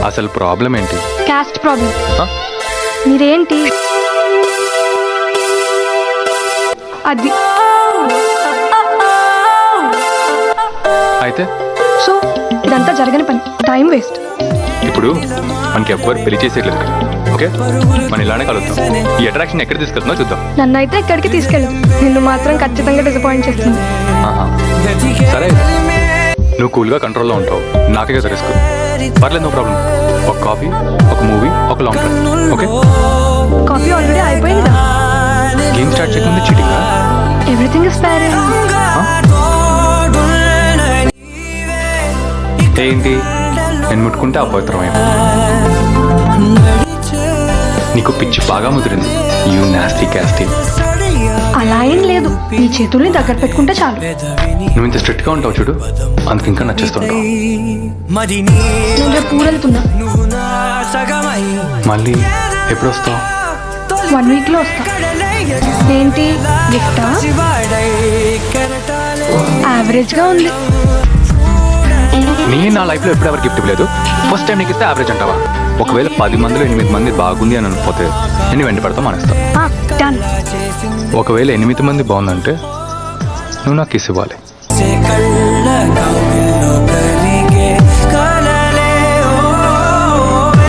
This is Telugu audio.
అసలు ప్రాబ్లం ఏంటి? Caste problem. మీరేంటి అది? అయితే సో ఇదంతా జరగని పని, టైం వేస్ట్. ఇప్పుడు మనకి ఎవ్వరు పెళ్లి చేసేయట్లేదు కదా, ఓకే? మనం ఇలానే కలుద్దాం. ఈ అట్రాక్షన్ ఎక్కడ తీసుకెళ్తుందో చూద్దాం. నన్ను అయితే ఎక్కడికి తీసుకెళ్ళదు, నిన్ను మాత్రం ఖచ్చితంగా డిసప్పాయింట్ చేస్తుంది. ఆహా. సరే, నువ్వు కూల్గా కంట్రోల్లో ఉంటావు, నాకే కదా రిస్క్. పర్లేదు, నో ప్రాబ్లం. ఒక కాఫీ, ఒక మూవీ, ఒక long drive, okay? Coffee already అయిపోయిందా? గేమ్ స్టార్ట్ చేయకుండా చీటింగ్? Everything is fair. ఏంటి, నేను ముట్టుకుంటే అపవిత్రమైన? నీకు పిచ్చి బాగా ముదిరింది. You nasty caste. అలా ఏం లేదు, నీ చేతుల్ని దగ్గర పెట్టుకుంటే చాలు. నువ్వు ఇంత స్ట్రిక్ట్ గా ఉంటావు చూడు, అందుకు ఇంకా నచ్చేస్తుంటావు. నేను రేపు ఊరెళ్తున్నా. మళ్ళీ ఎప్పుడు వస్తావు? 1 week లో వస్తా. ఏంటి గిఫ్టా? యావరేజ్ గా ఉంది. నేను నా లైఫ్ లో ఎప్పుడు ఎవరు గిఫ్ట్ ఇవ్వలేదు, ఫస్ట్ టైం నీకు ఇస్తే యావరేజ్ అంటావా? ఒకవేళ 10 మందిలో 8 మంది బాగుంది అని అనుకోతే నేను వెంట పెడతా మానేస్తా. డన్. ఒకవేళ 8 మంది బాగుందంటే నువ్వు నాకు కిస్ ఇవ్వాలి.